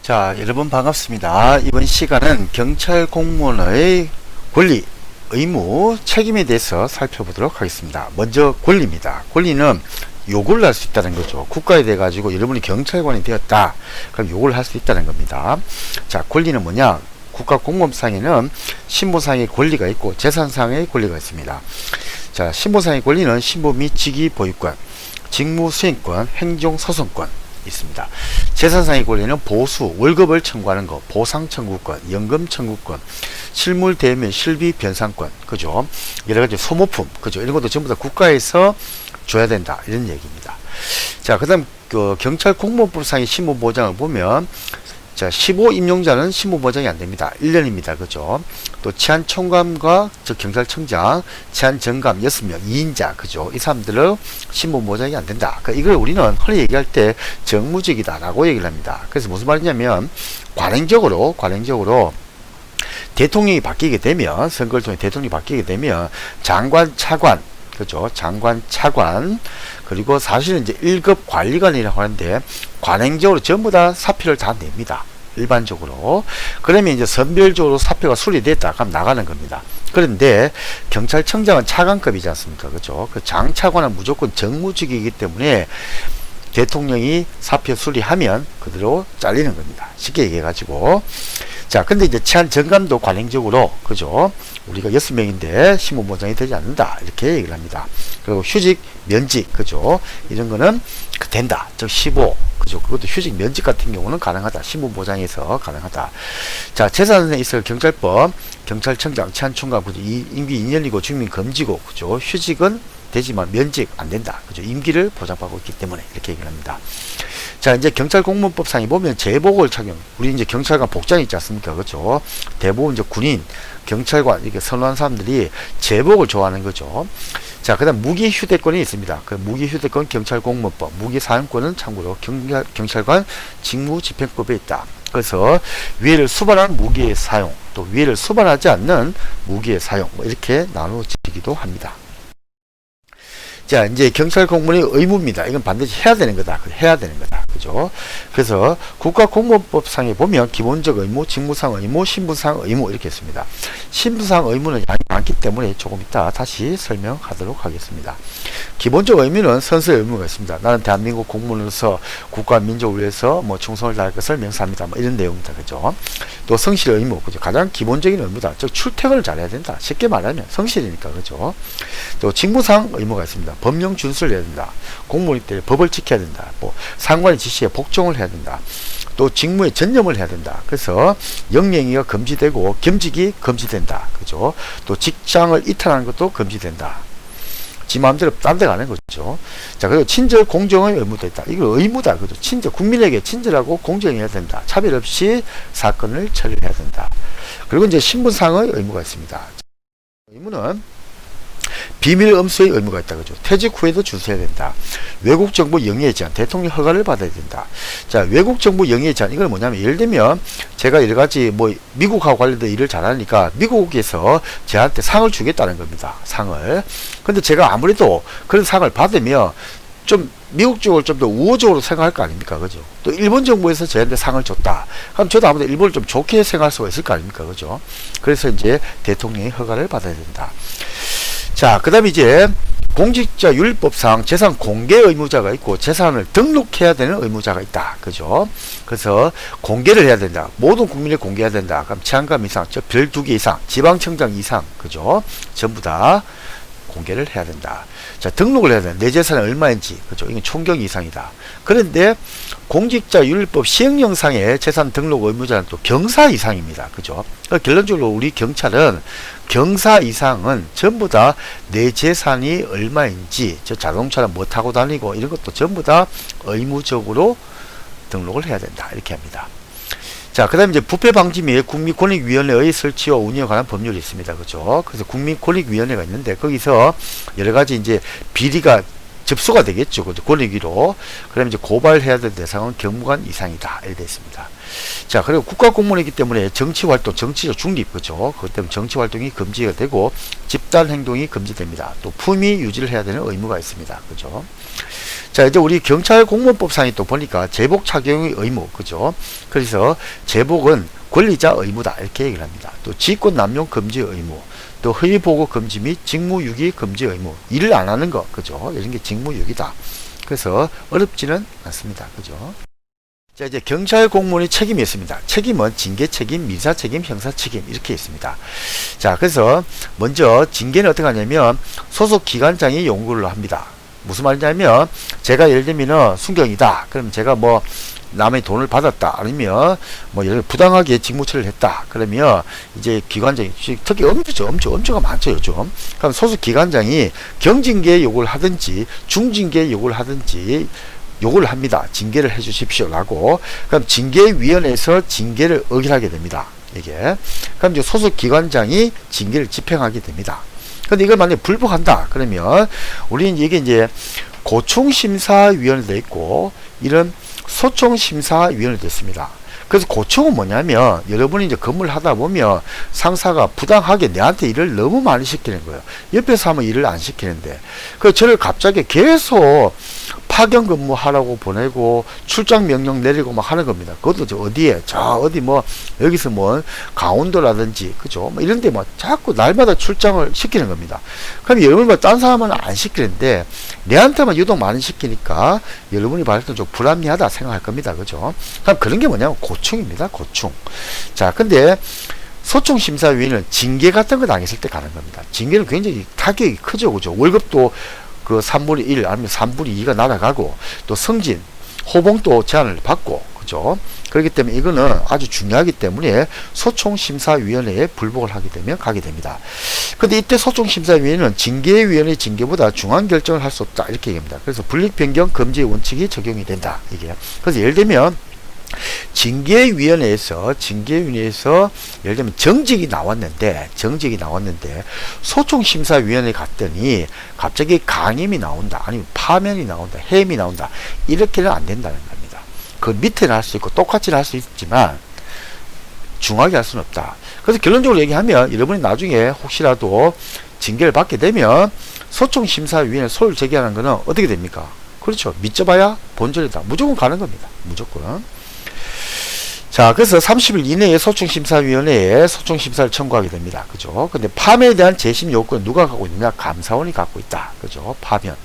자, 여러분 반갑습니다. 이번 시간은 경찰 공무원의 권리, 의무, 책임에 대해서 살펴보도록 하겠습니다. 먼저 권리입니다. 권리는 요구를 할 수 있다는 거죠. 국가에 대해 가지고 여러분이 경찰관이 되었다. 그럼 요구를 할 수 있다는 겁니다. 자, 권리는 뭐냐? 국가공무원상에는 신분상의 권리가 있고 재산상의 권리가 있습니다. 자, 신분상의 권리는 신분 및 직위 보유권, 직무수행권, 행정소송권 있습니다. 재산상의 권리는 보수, 월급을 청구하는 거, 보상 청구권, 연금 청구권, 실물 대면 실비 변상권, 그죠? 여러 가지 소모품, 그죠? 이런 것도 전부 다 국가에서 줘야 된다. 이런 얘기입니다. 자, 그다음 경찰 공무원법상의 신분 보장을 보면 자, 15 임용자는 신분 보장이 안 됩니다. 1년입니다. 그죠? 또 치안 총감과 경찰청장, 치안 정감 6명, 2인자, 그죠? 이 사람들은 신분 보장이 안 된다. 그러니까 이걸 우리는 흔히 얘기할 때 정무직이다 라고 얘기를 합니다. 그래서 무슨 말이냐면 관행적으로 대통령이 바뀌게 되면, 선거를 통해 대통령이 바뀌게 되면 장관, 차관, 그죠? 장관, 차관, 그리고 사실은 이제 1급 관리관이라고 하는데, 관행적으로 전부 다 사표를 다 냅니다. 일반적으로. 그러면 이제 선별적으로 사표가 수리됐다. 그럼 나가는 겁니다. 그런데 경찰청장은 차관급이지 않습니까? 그죠? 그 장차관은 무조건 정무직이기 때문에 대통령이 사표 수리하면 그대로 잘리는 겁니다. 쉽게 얘기해가지고. 자, 근데 이제 치안 정감도 관행적으로, 그죠? 우리가 6명인데 신분 보장이 되지 않는다. 이렇게 얘기를 합니다. 그리고 휴직, 면직, 그죠? 이런 거는 된다. 즉, 15. 그죠? 그것도 휴직, 면직 같은 경우는 가능하다. 신분 보장에서 가능하다. 자, 재산에 있어 경찰법, 경찰청장, 치안총감, 그죠? 임기 2년이고 중민 금지고, 그죠? 휴직은 되지만 면직 안 된다. 그죠? 임기를 보장받고 있기 때문에 이렇게 얘기를 합니다. 자, 이제 경찰공무원법상에 보면 제복을 착용. 우리 이제 경찰관 복장 있지 않습니까? 그렇죠? 대부분 이제 군인, 경찰관 이렇게 선호하는 사람들이 제복을 좋아하는 거죠. 자, 그다음 무기 휴대권이 있습니다. 그 무기 휴대권 경찰공무원법, 무기 사용권은 참고로 경찰관 직무집행법에 있다. 그래서 위해를 수반한 무기의 사용, 또 위해를 수반하지 않는 무기의 사용, 뭐 이렇게 나누어지기도 합니다. 자, 이제 경찰 공무원의 의무입니다. 이건 반드시 해야 되는 거다. 해야 되는 거다. 그죠? 그래서 국가공무원법상에 보면 기본적 의무, 직무상 의무, 신분상 의무 이렇게 있습니다. 신분상 의무는 양이 많기 때문에 조금 이따 다시 설명하도록 하겠습니다. 기본적 의무는 선서의 의무가 있습니다. 나는 대한민국 공무원으로서 국가 민족을 위해서 뭐 충성을 다할 것을 명사합니다. 뭐 이런 내용입니다. 그죠? 또 성실 의무, 그죠? 가장 기본적인 의무다. 즉 출퇴근을 잘해야 된다. 쉽게 말하면 성실이니까. 그죠? 또 직무상 의무가 있습니다. 법령 준수를 해야 된다. 공무원이 때 법을 지켜야 된다. 뭐 상관의 지시에 복종을 해야 된다. 또 직무에 전념을 해야 된다. 그래서 영행위가 금지되고 겸직이 금지된다. 그죠? 또 직장을 이탈하는 것도 금지된다. 지 마음대로 딴 데 가는 거죠. 자, 그리고 친절 공정의 의무도 있다. 이거 의무다. 그죠? 친절, 국민에게 친절하고 공정해야 된다. 차별 없이 사건을 처리해야 된다. 그리고 이제 신분상의 의무가 있습니다. 의무는 비밀 엄수의 의무가 있다. 그죠? 퇴직 후에도 준수해야 된다. 외국 정보 영위의 제한, 대통령 허가를 받아야 된다. 자, 외국 정보 영위의 제한, 이건 뭐냐면, 예를 들면, 제가 여러 가지, 뭐, 미국하고 관련된 일을 잘하니까, 미국에서 저한테 상을 주겠다는 겁니다. 상을. 근데 제가 아무래도 그런 상을 받으면, 좀, 미국 쪽을 좀 더 우호적으로 생각할 거 아닙니까? 그죠? 또, 일본 정부에서 저한테 상을 줬다. 그럼 저도 아무래도 일본을 좀 좋게 생각할 수가 있을 거 아닙니까? 그죠? 그래서 이제 대통령의 허가를 받아야 된다. 자, 그 다음에 이제 공직자 윤리법상 재산 공개 의무자가 있고 재산을 등록해야 되는 의무자가 있다. 그죠? 그래서 공개를 해야 된다. 모든 국민에 공개해야 된다. 그럼 치안감 이상, 별 2개 이상, 지방청장 이상, 그죠? 전부 다 공개를 해야 된다. 자, 등록을 해야 된다. 내 재산이 얼마인지, 그죠? 이건 총경 이상이다. 그런데 공직자 윤리법 시행령상의 재산 등록 의무자는 또 경사 이상입니다. 그죠? 그러니까 결론적으로 우리 경찰은 경사 이상은 전부 다 내 재산이 얼마인지, 저 자동차를 뭐 타고 다니고 이런 것도 전부 다 의무적으로 등록을 해야 된다. 이렇게 합니다. 자, 그 다음에 이제 부패 방지 및 국민권익위원회의 설치와 운영에 관한 법률이 있습니다. 그죠? 그래서 국민권익위원회가 있는데, 거기서 여러 가지 이제 비리가 접수가 되겠죠. 그죠? 권익위로. 그러면 이제 고발해야 될 대상은 경무관 이상이다. 이렇게 되어 있습니다. 자, 그리고 국가공무원이기 때문에 정치활동, 정치적 중립, 그죠? 그것 때문에 정치활동이 금지가 되고, 집단행동이 금지됩니다. 또 품위 유지를 해야 되는 의무가 있습니다. 그죠? 자, 이제 우리 경찰공무원법상에 또 보니까 제복 착용의 의무, 그죠? 그래서 제복은 권리자 의무다. 이렇게 얘기를 합니다. 또 직권 남용 금지 의무, 또 허위 보고 금지 및 직무유기 금지 의무, 일을 안 하는 거, 그죠? 이런 게 직무유기다. 그래서 어렵지는 않습니다. 그죠? 자, 이제 경찰 공무원의 책임이 있습니다. 책임은 징계 책임, 민사 책임, 형사 책임 이렇게 있습니다. 자, 그래서 먼저 징계는 어떻게 하냐면 소속 기관장이 요구를 합니다. 무슨 말이냐면 제가 예를 들면 순경이다. 그럼 제가 뭐 남의 돈을 받았다. 아니면 뭐 예를 들어 부당하게 직무처리를 했다. 그러면 이제 기관장이 특히 엄주가 많죠, 요즘. 그럼 소속 기관장이 경징계 요구를 하든지 중징계 요구를 하든지 요구를 합니다. 징계를 해 주십시오 라고. 그럼 징계위원회에서 징계를 의결하게 됩니다. 이게. 그럼 이제 소속 기관장이 징계를 집행하게 됩니다. 근데 이걸 만약에 불복한다. 그러면 우리는 이게 이제 고충심사위원회도 있고 이런 소총심사위원회도 있습니다. 그래서 고충은 뭐냐면 여러분이 이제 근무를 하다 보면 상사가 부당하게 내한테 일을 너무 많이 시키는 거예요. 옆에서 하면 일을 안 시키는데 그 저를 갑자기 계속 파견 근무하라고 보내고 출장 명령 내리고 막 하는 겁니다. 그것도 저 어디에 어디 뭐 여기서 뭐 강원도라든지 그죠 뭐 이런데 뭐 자꾸 날마다 출장을 시키는 겁니다. 그럼 여러분이 딴 사람은 안 시키는데 내한테만 유독 많이 시키니까 여러분이 봤을 때 좀 불합리하다 생각할 겁니다. 그죠? 그럼 그런 게 뭐냐면 고충입니다. 고충. 자, 근데 소총심사위원회는 징계 같은 거 당했을 때 가는 겁니다. 징계는 굉장히 타격이 크죠. 그죠? 월급도 그 3분의 1 아니면 3분의 2가 날아가고 또 승진, 호봉도 제한을 받고 그죠? 그렇기 때문에 이거는 아주 중요하기 때문에 소총심사위원회에 불복을 하게 되면 가게 됩니다. 근데 이때 소총심사위원회는 징계위원회 징계보다 중한 결정을 할 수 없다 이렇게 얘기합니다. 그래서 불이익변경 금지 원칙이 적용이 된다 이게. 그래서 예를 들면 징계위원회에서 예를 들면 정직이 나왔는데 소총심사위원회 갔더니 갑자기 강임이 나온다 아니면 파면이 나온다 해임이 나온다 이렇게는 안 된다는 겁니다. 그 밑에는 할 수 있고 똑같이는 할 수 있지만 중하게 할 수는 없다. 그래서 결론적으로 얘기하면 여러분이 나중에 혹시라도 징계를 받게 되면 소총심사위원회 소를 제기하는 거는 어떻게 됩니까? 그렇죠. 믿져봐야 본전이다. 무조건 가는 겁니다. 무조건. 자, 그래서 30일 이내에 소총심사위원회에 소총심사를 청구하게 됩니다. 그죠? 근데 파면에 대한 재심 요건은 누가 갖고 있느냐? 감사원이 갖고 있다. 그죠? 파면.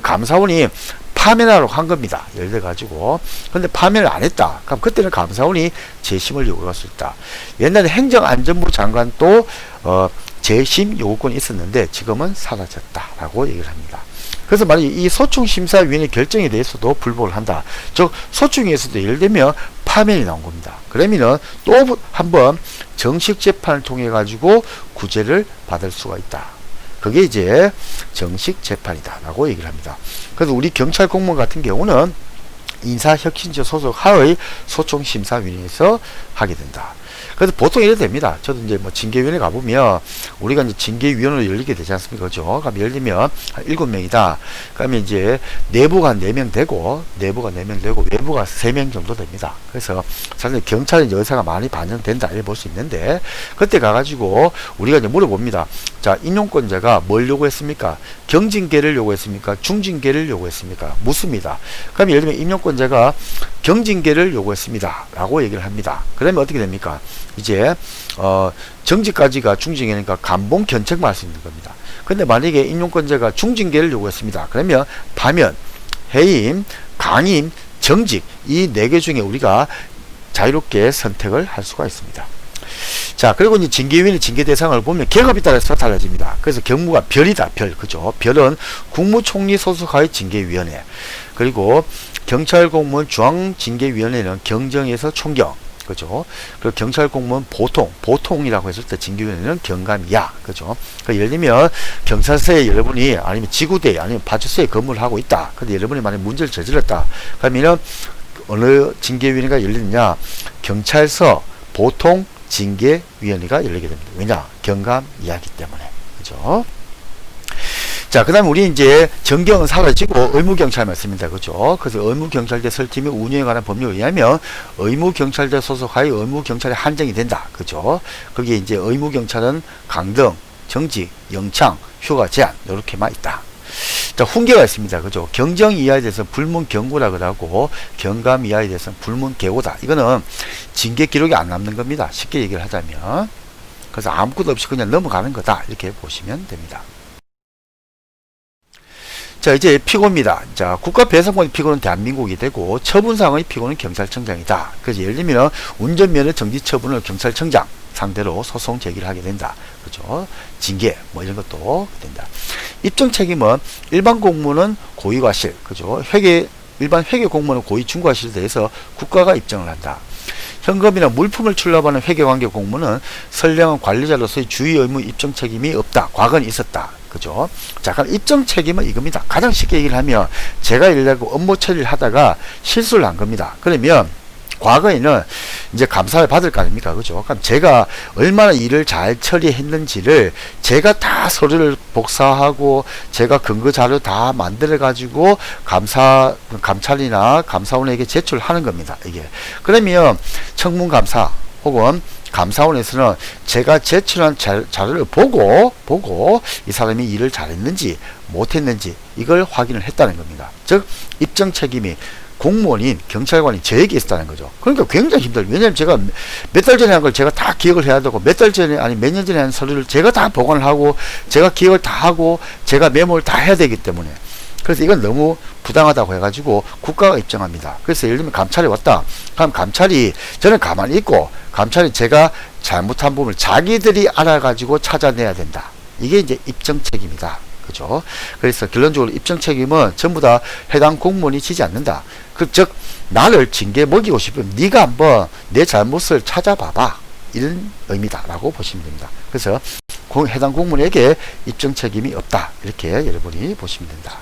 감사원이 파면하라고 한 겁니다. 예를 들어가지고. 근데 파면을 안 했다. 그럼 그때는 감사원이 재심을 요구할 수 있다. 옛날에 행정안전부 장관도, 재심 요구권이 있었는데 지금은 사라졌다라고 얘기를 합니다. 그래서 만약에 이 소총심사위원회 결정에 대해서도 불복을 한다. 즉 소총위에서도 예를 들면 파면이 나온 겁니다. 그러면은 또 한번 정식 재판을 통해 가지고 구제를 받을 수가 있다. 그게 이제 정식 재판이다 라고 얘기를 합니다. 그래서 우리 경찰 공무원 같은 경우는 인사혁신처 소속 하의 소총심사위원회에서 하게 된다. 그래서 보통 이래 됩니다. 저도 이제 뭐 징계위원회 가보면 우리가 이제 징계위원회로 열리게 되지 않습니까? 그죠? 그럼 예를 들면 한 7명이다. 그러면 이제 내부가 4명 되고 외부가 3명 정도 됩니다. 그래서 사실 경찰은 의사가 많이 반영된다. 이렇게 볼 수 있는데 그때 가가지고 우리가 이제 물어봅니다. 자, 인용권자가 뭘 요구했습니까? 경징계를 요구했습니까? 중징계를 요구했습니까? 묻습니다. 그럼 예를 들면 인용권자가 경징계를 요구했습니다. 라고 얘기를 합니다. 그러면 어떻게 됩니까? 이제 정직까지가 중징계니까 감봉 견책만 할 수 있는 겁니다. 근데 만약에 인용권자가 중징계를 요구했습니다. 그러면 파면, 해임, 강임, 정직 이 4개 중에 우리가 자유롭게 선택을 할 수가 있습니다. 자, 그리고 이제 징계위원회 징계 대상을 보면 계급에 따라서 달라집니다. 그래서 경무가 별이다, 별. 그죠? 별은 국무총리 소속하의 징계위원회. 그리고 경찰공무원 중앙징계위원회는 경정에서 총경. 그죠? 그리고 경찰공무원 보통이라고 했을 때 징계위원회는 경감이야. 그죠? 그러니까 예를 들면 경찰서에 여러분이 아니면 지구대에 아니면 파출소에 근무를 하고 있다. 근데 여러분이 만약 문제를 저질렀다. 그러면은 어느 징계위원회가 열리느냐? 경찰서 보통 징계위원회가 열리게 됩니다. 왜냐? 경감이하기 때문에. 그죠? 자, 그 다음에 우리 이제 정경은 사라지고 의무경찰만 씁니다. 그죠? 그래서 의무경찰제 설치 및 운영에 관한 법률에 의하면 의무경찰제 소속하에 의무경찰이 한정이 된다. 그죠? 거기에 이제 의무경찰은 강등, 정직, 영창, 휴가 제한, 요렇게만 있다. 자, 훈계가 있습니다. 그죠? 경정 이하에 대해서 불문경고라 그러고, 경감 이하에 대해서는 불문계고다. 이거는 징계 기록이 안 남는 겁니다. 쉽게 얘기를 하자면. 그래서 아무것도 없이 그냥 넘어가는 거다. 이렇게 보시면 됩니다. 자, 이제 피고입니다. 자, 국가배상권의 피고는 대한민국이 되고, 처분상의 피고는 경찰청장이다. 그래서 예를 들면, 운전면허 정지 처분을 경찰청장 상대로 소송 제기를 하게 된다. 그죠? 징계, 뭐 이런 것도 된다. 입증 책임은 일반 공무는 고의과실, 그죠? 일반 회계 공무는 고의 중과실에 대해서 국가가 입증을 한다. 현금이나 물품을 출납하는 회계관계 공무는 선량한 관리자로서의 주의 의무 입증 책임이 없다. 과거는 있었다. 그죠? 자, 그럼 입증 책임은 이겁니다. 가장 쉽게 얘기를 하면 제가 예를 들고 업무 처리를 하다가 실수를 한 겁니다. 그러면 과거에는 이제 감사를 받을 거 아닙니까? 그죠? 그럼 제가 얼마나 일을 잘 처리했는지를 제가 다 서류를 복사하고 제가 근거 자료 다 만들어 가지고 감찰이나 감사원에게 제출하는 겁니다. 이게. 그러면 청문감사 혹은 감사원에서는 제가 제출한 자료를 보고 이 사람이 일을 잘했는지 못했는지 이걸 확인을 했다는 겁니다. 즉 입증 책임이 공무원인 경찰관이 저에게 있었다는 거죠. 그러니까 굉장히 힘들어요. 왜냐하면 제가 몇 달 전에 한 걸 제가 다 기억을 해야 되고 몇 달 전에 아니 몇 년 전에 한 서류를 제가 다 보관을 하고 제가 기억을 다 하고 제가 메모를 다 해야 되기 때문에 그래서 이건 너무 부당하다고 해가지고 국가가 입증합니다. 그래서 예를 들면 감찰이 왔다. 그럼 감찰이 저는 가만히 있고 감찰이 제가 잘못한 부분을 자기들이 알아가지고 찾아내야 된다. 이게 이제 입증 책임이다. 그죠? 그래서 결론적으로 입증 책임은 전부 다 해당 공무원이 지지 않는다. 즉 나를 징계 먹이고 싶으면 네가 한번 내 잘못을 찾아봐봐. 이런 의미다라고 보시면 됩니다. 그래서 해당 공무원에게 입증 책임이 없다. 이렇게 여러분이 보시면 된다.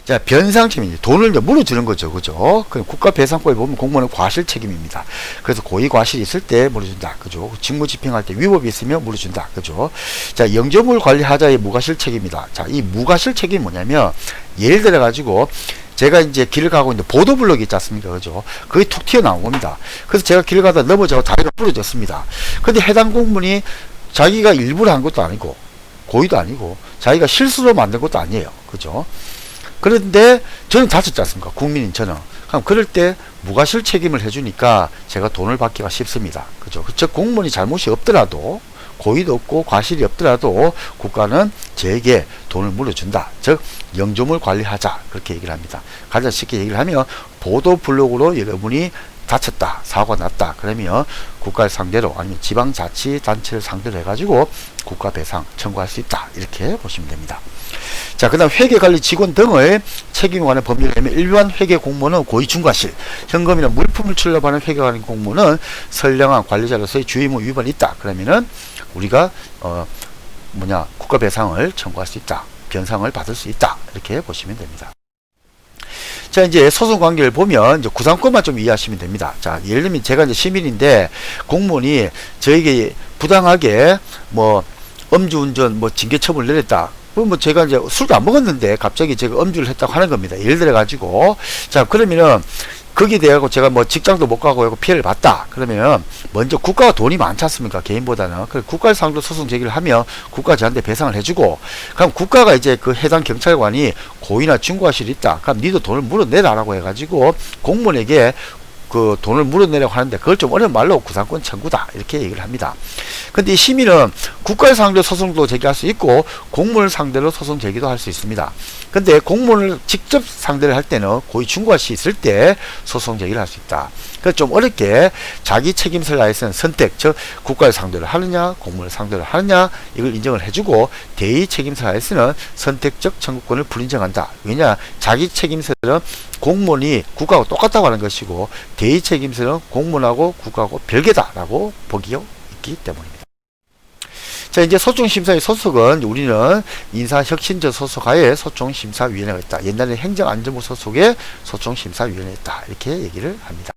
자, 변상 책임이 돈을 이제 물어주는 거죠. 그죠? 국가배상법에 보면 공무원은 과실 책임입니다. 그래서 고의 과실이 있을 때 물어준다. 그죠? 직무 집행할 때 위법이 있으면 물어준다. 그죠? 자, 영조물 관리하자의 무과실 책임이다. 자, 이 무과실 책임이 뭐냐면, 예를 들어 가지고, 제가 이제 길을 가고 있는데 보도블럭이 있지 않습니까? 그죠? 그게 툭 튀어나온 겁니다. 그래서 제가 길을 가다 넘어져서 다리가 부러졌습니다. 근데 해당 공무원이 자기가 일부러 한 것도 아니고, 고의도 아니고, 자기가 실수로 만든 것도 아니에요. 그죠? 그런데 저는 다쳤지 않습니까? 국민인 저는. 그럼 그럴 때 무과실 책임을 해주니까 제가 돈을 받기가 쉽습니다. 그죠? 즉 공무원이 잘못이 없더라도 고의도 없고 과실이 없더라도 국가는 저에게 돈을 물어준다. 즉 영조물 관리하자. 그렇게 얘기를 합니다. 가장 쉽게 얘기를 하면 보도블록으로 여러분이 다쳤다. 사고가 났다. 그러면 국가를 상대로 아니면 지방자치단체를 상대로 해가지고 국가배상 청구할 수 있다. 이렇게 보시면 됩니다. 자, 그 다음 회계관리 직원 등을 책임에 관한 법률에 의하면 일반 회계 공무원은 고의 중과실, 현금이나 물품을 출납하는 회계관리 공무원은 선량한 관리자로서의 주의무 위반이 있다. 그러면은 우리가 국가배상을 청구할 수 있다. 변상을 받을 수 있다. 이렇게 보시면 됩니다. 자, 이제 소송 관계를 보면 이제 구상권만 좀 이해하시면 됩니다. 자, 예를 들면 제가 이제 시민인데 공무원이 저에게 부당하게 음주운전 징계 처분을 내렸다. 뭐 제가 이제 술도 안 먹었는데 갑자기 제가 음주를 했다고 하는 겁니다. 예를 들어 가지고 자, 그러면은 거기에 대하고 제가 직장도 못 가고 하고 피해를 봤다. 그러면 먼저 국가가 돈이 많지 않습니까? 개인보다는. 그래서 국가를 상대로 소송 제기를 하면 국가 저한테 배상을 해주고, 그럼 국가가 이제 그 해당 경찰관이 고의나 중과실이 있다. 그럼 니도 돈을 물어내라라고 해가지고 공무원에게 그 돈을 물어내려고 하는데 그걸 좀 어려운 말로 구상권 청구다. 이렇게 얘기를 합니다. 근데 이 시민은 국가를 상대로 소송도 제기할 수 있고 공무원을 상대로 소송 제기도 할 수 있습니다. 근데 공무원을 직접 상대를 할 때는 고의 중과실이 있을 때 소송 제기를 할 수 있다. 그래서 좀 어렵게 자기 책임을 다해서는 선택, 즉 국가를 상대로 하느냐 공무원을 상대로 하느냐 이걸 인정을 해주고 대의 책임을 다해서는 선택적 청구권을 불인정한다. 왜냐? 자기 책임서는 공무원이 국가하고 똑같다고 하는 것이고 대의 책임서는 공무원하고 국가하고 별개다라고 보기가 있기 때문입니다. 자, 이제 소송심사의 소속은 우리는 인사혁신처 소속하에 소송심사위원회가 있다. 옛날에 행정안전부 소속에 소송심사위원회가 있다. 이렇게 얘기를 합니다.